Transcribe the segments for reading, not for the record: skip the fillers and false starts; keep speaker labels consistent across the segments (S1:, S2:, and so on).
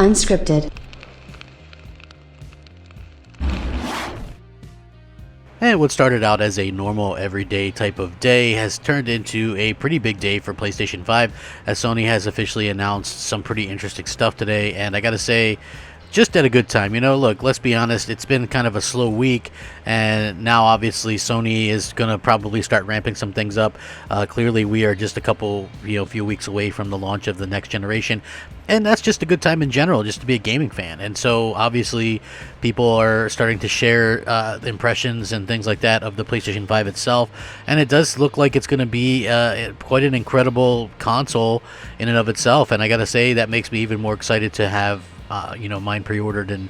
S1: Unscripted.
S2: And what started out as a normal everyday type of day has turned into a pretty big day for PlayStation 5, as Sony has officially announced some pretty interesting stuff today, and I gotta say, just at a good time. You know, look, let's be honest, it's been kind of a slow week, and now obviously Sony is going to probably start ramping some things up. Clearly we are just a few weeks away from the launch of the next generation, and that's just a good time in general, just to be a gaming fan. And so obviously people are starting to share impressions and things like that of the PlayStation 5 itself, and it does look like it's going to be quite an incredible console in and of itself, and I gotta say that makes me even more excited to have mine pre-ordered and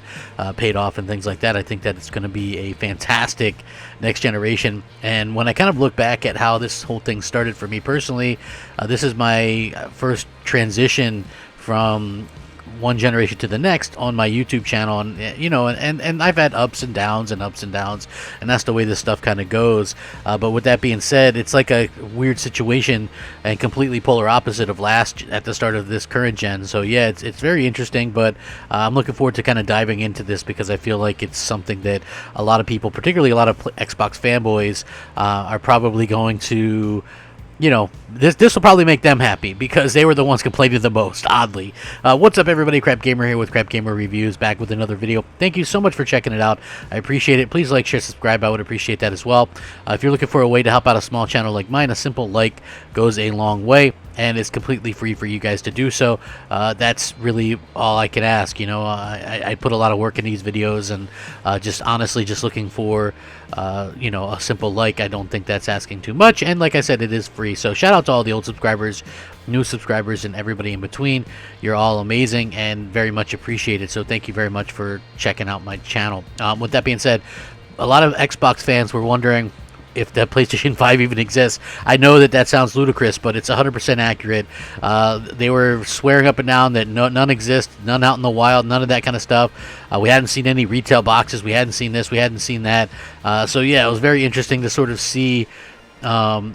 S2: paid off and things like that. I think that it's going to be a fantastic next generation. And when I kind of look back at how this whole thing started for me personally, this is my first transition from one generation to the next on my YouTube channel, and I've had ups and downs, and that's the way this stuff kind of goes. But with that being said, it's like a weird situation and completely polar opposite of at the start of this current gen. So yeah, it's very interesting, but I'm looking forward to kind of diving into this because I feel like it's something that a lot of people, particularly a lot of Xbox fanboys, are probably going to. This will probably make them happy because they were the ones complaining the most, oddly. What's up, everybody? Crapgamer here with Crapgamer Reviews, back with another video. Thank you so much for checking it out. I appreciate it. Please like, share, subscribe. I would appreciate that as well. If you're looking for a way to help out a small channel like mine, a simple like goes a long way, and it's completely free for you guys to do so. That's really all I can ask. I put a lot of work in these videos, and just looking for a simple like. I don't think that's asking too much, and like I said, it is free. So shout out to all the old subscribers, new subscribers, and everybody in between. You're all amazing and very much appreciated, so thank you very much for checking out my channel. With that being said, a lot of Xbox fans were wondering if the PlayStation 5 even exists. I know that sounds ludicrous, but it's 100% accurate. They were swearing up and down that none exist, none out in the wild, none of that kind of stuff. We hadn't seen any retail boxes. We hadn't seen this. We hadn't seen that. So yeah, it was very interesting to sort of see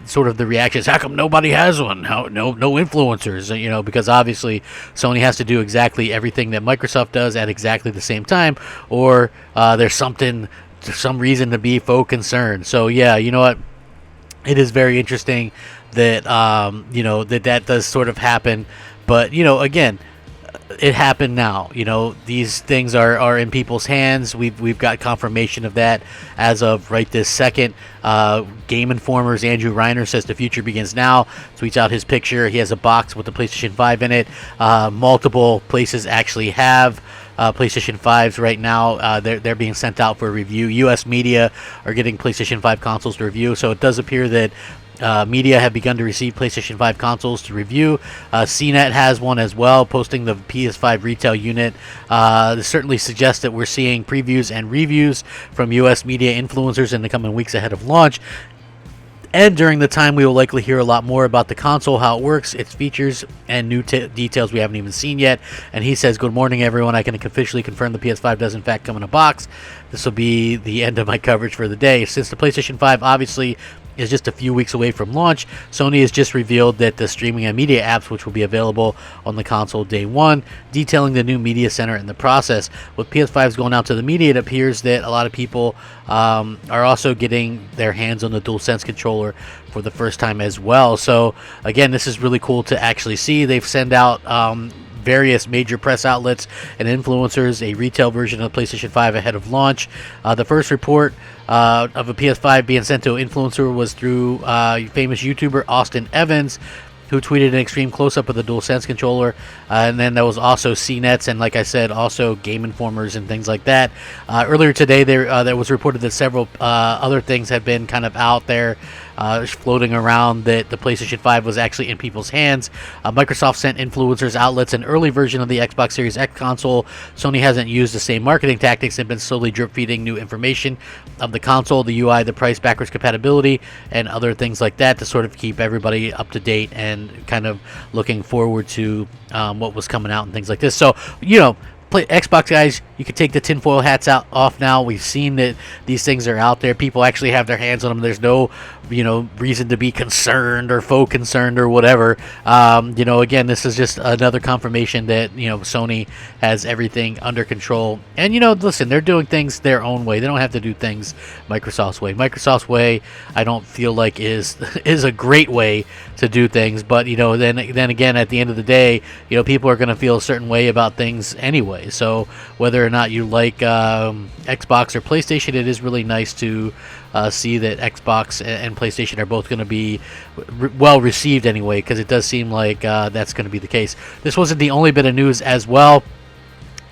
S2: sort of the reactions. How come nobody has one? No influencers? Because obviously Sony has to do exactly everything that Microsoft does at exactly the same time, or there's some reason to be faux concerned. So yeah, you know what? It is very interesting that that does sort of happen. But again, it happened now. These things are in people's hands. We've got confirmation of that as of right this second. Game Informer's Andrew Reiner says the future begins now. Tweets out his picture. He has a box with the PlayStation 5 in it. Multiple places actually have PlayStation 5s right now. They're being sent out for review. U.S. media are getting PlayStation 5 consoles to review, so it does appear that media have begun to receive PlayStation 5 consoles to review. CNET has one as well, posting the PS5 retail unit. This certainly suggests that we're seeing previews and reviews from U.S. media influencers in the coming weeks ahead of launch. And during the time, we will likely hear a lot more about the console, how it works, its features, and new details we haven't even seen yet. And he says, "Good morning, everyone. I can officially confirm the PS5 does in fact come in a box. This will be the end of my coverage for the day. Since the PlayStation 5 obviously is just a few weeks away from launch, Sony has just revealed that the streaming and media apps, which will be available on the console day one, detailing the new media center in the process. With PS5s going out to the media, it appears that a lot of people are also getting their hands on the DualSense controller for the first time as well. So again, this is really cool to actually see. They've sent out various major press outlets and influencers a retail version of the PlayStation 5 ahead of launch. The first report of a PS5 being sent to an influencer was through famous YouTuber Austin Evans, who tweeted an extreme close-up of the DualSense controller, and then there was also CNETs, and like I said, also Game Informers and things like that. Earlier today, there was reported that several other things had been kind of out there floating around, that the PlayStation 5 was actually in people's hands. Microsoft sent influencers outlets an early version of the Xbox Series X console. Sony hasn't used the same marketing tactics and been slowly drip-feeding new information of the console, the UI, the price, backwards compatibility, and other things like that to sort of keep everybody up to date and kind of looking forward to what was coming out and things like this. So, Xbox guys, you can take the tinfoil hats off now. We've seen that these things are out there. People actually have their hands on them. There's no, reason to be concerned or faux concerned or whatever. Again, this is just another confirmation that, Sony has everything under control. And, listen, they're doing things their own way. They don't have to do things Microsoft's way. Microsoft's way, I don't feel like is a great way to do things. But, then again, at the end of the day, people are going to feel a certain way about things anyway. So whether or not you like Xbox or PlayStation, it is really nice to see that Xbox and PlayStation are both going to be well received anyway, because it does seem like that's going to be the case. This wasn't the only bit of news as well.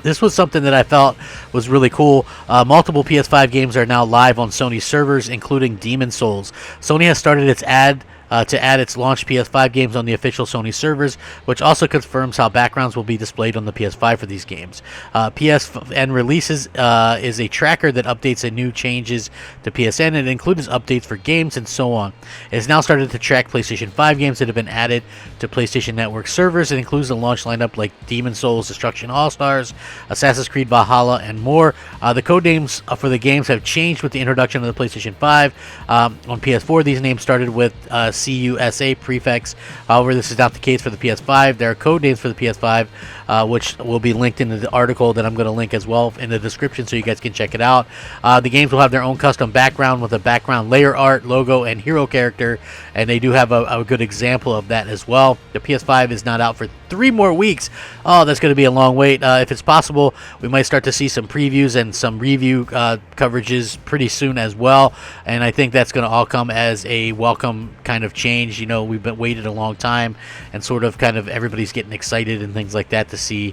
S2: This was something that I felt was really cool. Multiple PS5 games are now live on Sony servers, including Demon's Souls. Sony has started its to add its launch PS5 games on the official Sony servers, which also confirms how backgrounds will be displayed on the PS5 for these games. PSN Releases is a tracker that updates and new changes to PSN, and it includes updates for games and so on. It has now started to track PlayStation 5 games that have been added to PlayStation Network servers. It includes the launch lineup like Demon's Souls, Destruction All-Stars, Assassin's Creed Valhalla, and more. The code names for the games have changed with the introduction of the PlayStation 5. On PS4, these names started with CUSA prefix. However, this is not the case for the PS5. There are code names for the PS5, which will be linked in the article that I'm going to link as well in the description so you guys can check it out. The games will have their own custom background with a background layer art, logo, and hero character, and they do have a good example of that as well. The PS5 is not out for 3 more weeks. Oh, that's going to be a long wait. If it's possible, we might start to see some previews and some review coverages pretty soon as well, and I think that's going to all come as a welcome kind of change. We've been waited a long time, and sort of kind of everybody's getting excited and things like that to see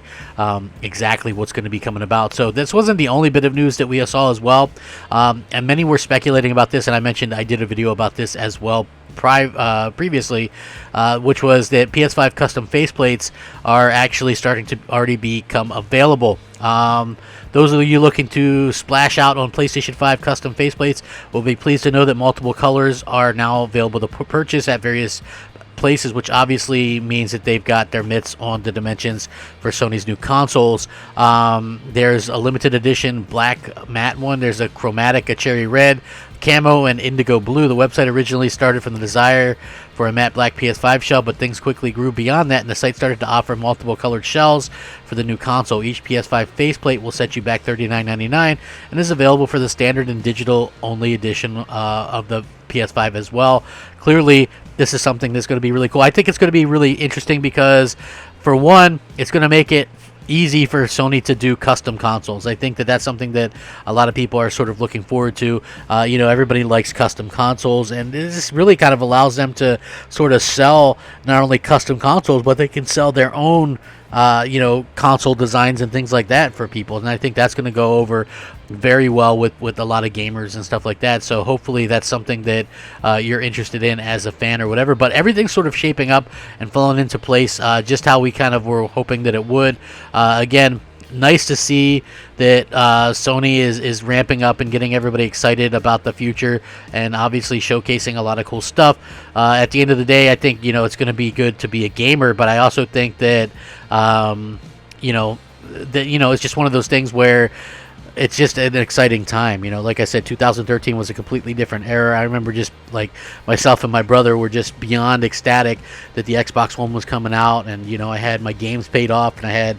S2: exactly what's going to be coming about. So this wasn't the only bit of news that we saw as well, and many were speculating about this, and I mentioned I did a video about this as well previously, which was that PS5 custom faceplates are actually starting to already become available. Those of you looking to splash out on PlayStation 5 custom faceplates will be pleased to know that multiple colors are now available to purchase at various places, which obviously means that they've got their mitts on the dimensions for Sony's new consoles. There's a limited edition black matte one. There's a chromatic, a cherry red, camo, and indigo blue. The website originally started from the desire for a matte black PS5 shell, but things quickly grew beyond that, and the site started to offer multiple colored shells for the new console. Each PS5 faceplate will set you back $39.99 and is available for the standard and digital only edition of the PS5 as well. Clearly, this is something that's going to be really cool. I think it's going to be really interesting because, for one, it's going to make it easy for Sony to do custom consoles. I think that that's something that a lot of people are sort of looking forward to. Everybody likes custom consoles, and this really kind of allows them to sort of sell not only custom consoles, but they can sell their own console designs and things like that for people. And I think that's going to go over very well with a lot of gamers and stuff like that. So hopefully that's something that you're interested in as a fan or whatever. But everything's sort of shaping up and falling into place just how we kind of were hoping that it would. Again, nice to see that Sony is ramping up and getting everybody excited about the future, and obviously showcasing a lot of cool stuff. At the end of the day, I think it's going to be good to be a gamer, but I also think that it's just one of those things where it's just an exciting time. Like I said, 2013 was a completely different era. I remember just like myself and my brother were just beyond ecstatic that the Xbox One was coming out, and I had my games paid off, and I had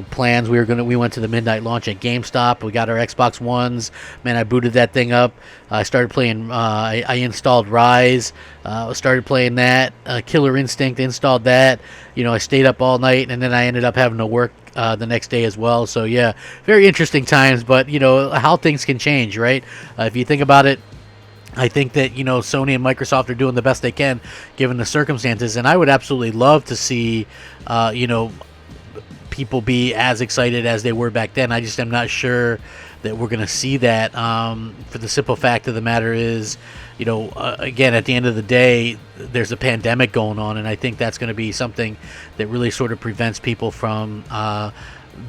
S2: plans. We went to the midnight launch at GameStop. We got our Xbox Ones. Man, I booted that thing up. I started playing. I installed Rise. Started playing that. Killer Instinct, installed that. I stayed up all night, and then I ended up having to work the next day as well. So yeah, very interesting times, but how things can change, right? If you think about it, I think that Sony and Microsoft are doing the best they can given the circumstances, and I would absolutely love to see people be as excited as they were back then. I just am not sure that we're going to see that, for the simple fact of the matter is, again, at the end of the day, there's a pandemic going on, and I think that's going to be something that really sort of prevents people from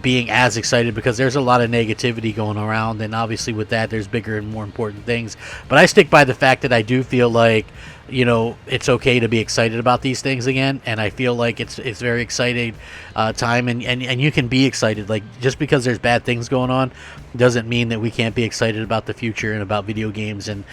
S2: being as excited, because there's a lot of negativity going around, and obviously with that there's bigger and more important things. But I stick by the fact that I do feel like you know, it's okay to be excited about these things again. And I feel like it's very exciting time, and you can be excited. Like, just because there's bad things going on doesn't mean that we can't be excited about the future and about video games and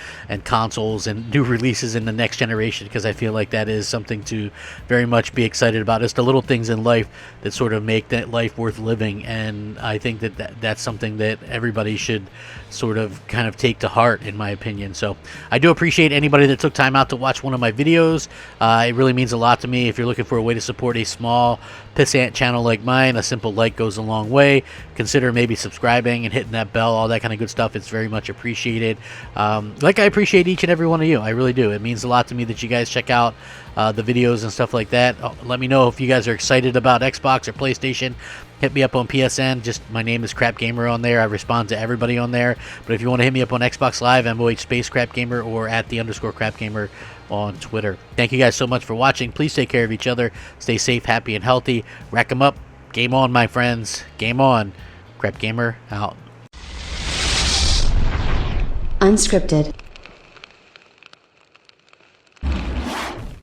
S2: consoles and new releases in the next generation, because I feel like that is something to very much be excited about. It's the little things in life that sort of make that life worth living, and I think that's something that everybody should sort of kind of take to heart, in my opinion. So I do appreciate anybody that took time out to watch one of my videos. It really means a lot to me. If you're looking for a way to support a small pissant channel like mine, a simple like goes a long way. Consider maybe subscribing and hitting that bell, all that kind of good stuff. It's very much appreciated. Like, I appreciate each and every one of you. I really do. It means a lot to me that you guys check out the videos and stuff like that. Let me know if you guys are excited about Xbox or PlayStation. Hit me up on PSN. Just, my name is Crapgamer on there. I respond to everybody on there. But if you want to hit me up on Xbox Live, MOH space Crapgamer, or at @the_Crapgamer on Twitter. Thank you guys so much for watching. Please take care of each other. Stay safe, happy, and healthy. Rack 'em up. Game on, my friends. Game on. Crapgamer out.
S1: Unscripted.